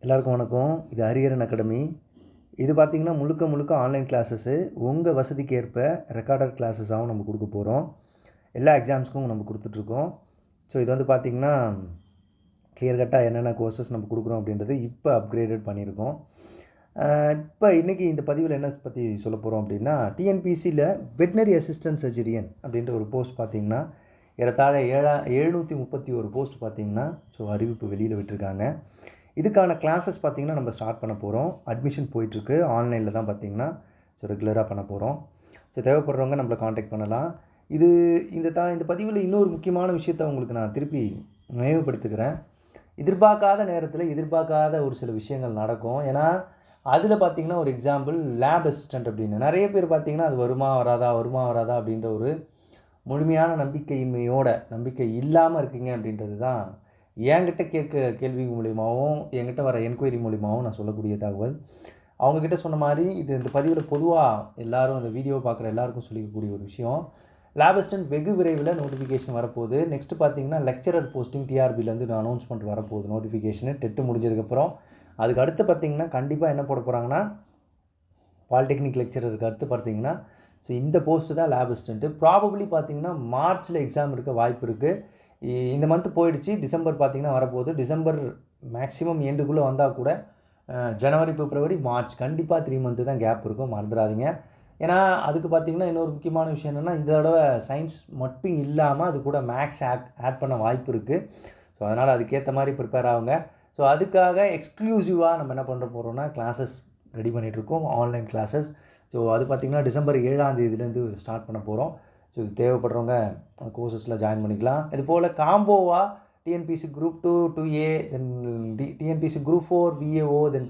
எல்லாருக்கும் வணக்கம். இது ஹரிஹரன் அகாடமி. இது பார்த்திங்கன்னா முழுக்க ஆன்லைன் கிளாஸஸ்ஸு. உங்கள் வசதிக்கு ஏற்ப ரெக்கார்டட் கிளாஸஸாகவும் நம்ம கொடுக்க போகிறோம். எல்லா எக்ஸாம்ஸ்க்கும் நம்ம கொடுத்துட்ருக்கோம். ஸோ இது வந்து பார்த்திங்கன்னா கிளியர் கட்டாக என்னென்ன கோர்சஸ் நம்ம கொடுக்குறோம் அப்படின்றது இப்போ அப்கிரேடட் பண்ணியிருக்கோம். இப்போ இன்றைக்கி இந்த பதிவில் என்ன பற்றி சொல்ல போகிறோம் அப்படின்னா, டிஎன்பிஎஸ்சியில் வெட்னரி அசிஸ்டன்ட் சர்ஜரியன் அப்படின்ற ஒரு போஸ்ட் பார்த்திங்கன்னா ஏறத்தாழ 731 போஸ்ட் பார்த்திங்கன்னா அறிவிப்பு வெளியில் விட்டுருக்காங்க. இதுக்கான கிளாஸஸ் பார்த்திங்கன்னா நம்ம ஸ்டார்ட் பண்ண போகிறோம். அட்மிஷன் போயிட்டுருக்கு. ஆன்லைனில் தான் பார்த்திங்கன்னா ரெகுலராக பண்ண போகிறோம். தேவைப்படுறவங்க நம்மளை காண்டாக்ட் பண்ணலாம். இந்த பதிவில் இன்னொரு முக்கியமான விஷயத்தை உங்களுக்கு நான் திருப்பி நினைவுபடுத்துகிறேன். எதிர்பார்க்காத நேரத்தில் எதிர்பார்க்காத ஒரு சில விஷயங்கள் நடக்கும். ஏன்னா அதில் பார்த்திங்கன்னா ஒரு எக்ஸாம்பிள் லேப் அசிஸ்டண்ட் அப்படின்னு நிறைய பேர் பார்த்திங்கன்னா அது வருமா வராதா அப்படின்ற ஒரு முழுமையான நம்பிக்கை இல்லாமல் இருக்கீங்க அப்படின்றது தான் என்கிட்ட கேட்குற கேள்வி மூலியமாகவும் என்கிட்ட வர என்கொயரி மூலியமாகவும் நான் சொல்லக்கூடிய தகவல். அவங்கக்கிட்ட சொன்ன மாதிரி இந்த பதிவில் பொதுவாக எல்லோரும் அந்த வீடியோவை பார்க்குற எல்லாருக்கும் சொல்லிக்கக்கூடிய ஒரு விஷயம், லேப் அசிஸ்டன்ட் வெகு விரைவில் நோட்டிஃபிகேஷன் வரப்போகுது. நெக்ஸ்ட்டு பார்த்திங்கன்னா லெக்சரர் போஸ்டிங் டிஆர்பிலேருந்து அனௌன்ஸ்மெண்ட் வரப்போகுது. நோட்டிஃபிகேஷனு டெட்டு முடிஞ்சதுக்கப்புறம் அதுக்கு அடுத்து பார்த்திங்கன்னா கண்டிப்பாக என்ன போட போகிறாங்கன்னா பாலிடெக்னிக் லெக்சரருக்கு அடுத்து பார்த்திங்கன்னா இந்த போஸ்ட்டு தான் லேப் அசிஸ்டண்ட்டு. ப்ராபப்ளி பார்த்திங்கன்னா மார்ச்சில் எக்ஸாம் இருக்க வாய்ப்பு இருக்குது. இந்த மந்த்து போயிடுச்சு. டிசம்பர் பார்த்திங்கன்னா வரப்போகுது. டிசம்பர் மேக்ஸிமம் எண்டுக்குள்ளே வந்தால் கூட ஜனவரி, பிப்ரவரி, மார்ச் கண்டிப்பாக 3 மந்த்து தான் கேப் இருக்கும். மறந்துடாதீங்க. ஏன்னா அதுக்கு பார்த்திங்கன்னா இன்னொரு முக்கியமான விஷயம் என்னென்னா, இந்த தடவை சயின்ஸ் மட்டும் இல்லாமல் அது கூட மேக்ஸ் ஆட் பண்ண வாய்ப்பு இருக்குது. ஸோ அதனால் அதுக்கேற்ற மாதிரி ப்ரிப்பேர் ஆகுங்க. ஸோ அதுக்காக எக்ஸ்க்ளூசிவாக நம்ம என்ன பண்ண போகிறோம்னா கிளாஸஸ் ரெடி பண்ணிகிட்ருக்கோம், ஆன்லைன் கிளாஸஸ். ஸோ அது பார்த்திங்கன்னா டிசம்பர் 7ஆம் தேதியிலேருந்து ஸ்டார்ட் பண்ண போகிறோம். ஸோ தேவைப்படுறவங்க கோர்சஸில் ஜாயின் பண்ணிக்கலாம். இது போல் காம்போவாக டிஎன்பிஎஸ்சி குரூப் 2 2A, தென் டிஎன்பிஎஸ்சி குரூப் 4 VAO, தென்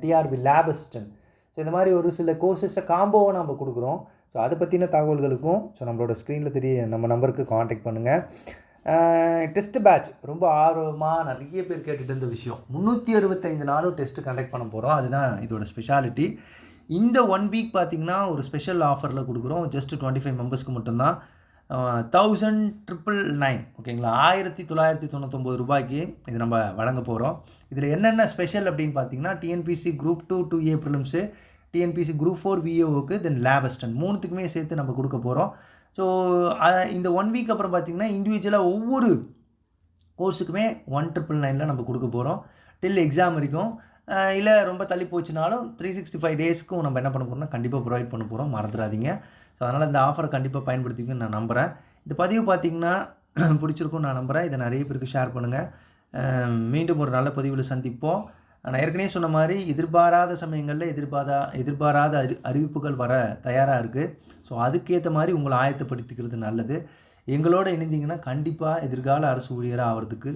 டிஆர்பி லேப் அசிஸ்டன்ட். ஸோ இந்த மாதிரி ஒரு சில கோர்சஸை காம்போவாக நம்ம கொடுக்குறோம். ஸோ அதை பற்றின தகவல்களுக்கும் நம்மளோட ஸ்க்ரீனில் நம்ம நம்பருக்கு காண்டாக்ட் பண்ணுங்கள். டெஸ்ட் பேட்ச் ரொம்ப ஆர்வமாக நிறைய பேர் கேட்டுட்டு இருந்த விஷயம். 365 நாளும் டெஸ்ட்டு கண்டக்ட் பண்ண போகிறோம். அதுதான் இதோட ஸ்பெஷாலிட்டி. இந்த 1 வீக் பார்த்திங்கன்னா ஒரு ஸ்பெஷல் ஆஃபரில் கொடுக்குறோம். ஜஸ்ட் 25 மெம்பர்ஸ்க்கு மட்டும்தான். 1999 ஓகேங்களா, 1999 ரூபாய்க்கு இது நம்ம வழங்க போகிறோம். இதில் என்னென்ன ஸ்பெஷல் அப்படின்னு பார்த்தீங்கன்னா, TNPSC group 2 2A prelims, TNPSC group 4 VAOக்கு, தென் லேப் அசிஸ்டன்ட் 3த்துக்குமே சேர்த்து நம்ம கொடுக்க போகிறோம். ஸோ இந்த 1 வீக் அப்புறம் பார்த்திங்கன்னா இண்டிவிஜுவலாக ஒவ்வொரு கோர்ஸுக்குமே 1999 நம்ம கொடுக்க போகிறோம் டில் எக்ஸாம் வரைக்கும். இல்லை ரொம்ப தள்ளி போச்சுனாலும் 365 டேஸ்க்கும் நம்ம என்ன பண்ண போகிறோம்னா கண்டிப்பாக ப்ரொவைட் பண்ண போகிறோம். மறந்துடாதீங்க. ஸோ அதனால் இந்த ஆஃபரை கண்டிப்பாக பயன்படுத்திக்குன்னு நான் நம்புகிறேன். இந்த பதிவு பார்த்திங்கன்னா பிடிச்சிருக்கும் நான் நம்புகிறேன். இதை நிறைய பேருக்கு ஷேர் பண்ணுங்கள். மீண்டும் ஒரு நல்ல பதிவில் சந்திப்போம். நான் ஏற்கனவே சொன்ன மாதிரி எதிர்பாராத சமயங்களில் எதிர்பாராத அறிவிப்புகள் வர தயாராக இருக்குது. ஸோ அதுக்கேற்ற மாதிரி உங்களை ஆயத்தப்படுத்திக்கிறது நல்லது. எங்களோட இணைந்திங்கன்னா கண்டிப்பாக எதிர்கால அரசு ஊழியராக ஆகிறதுக்கு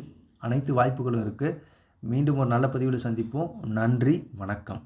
அனைத்து வாய்ப்புகளும் இருக்குது. மீண்டும் ஒரு நல்ல பதிவில் சந்திப்போம். நன்றி, வணக்கம்.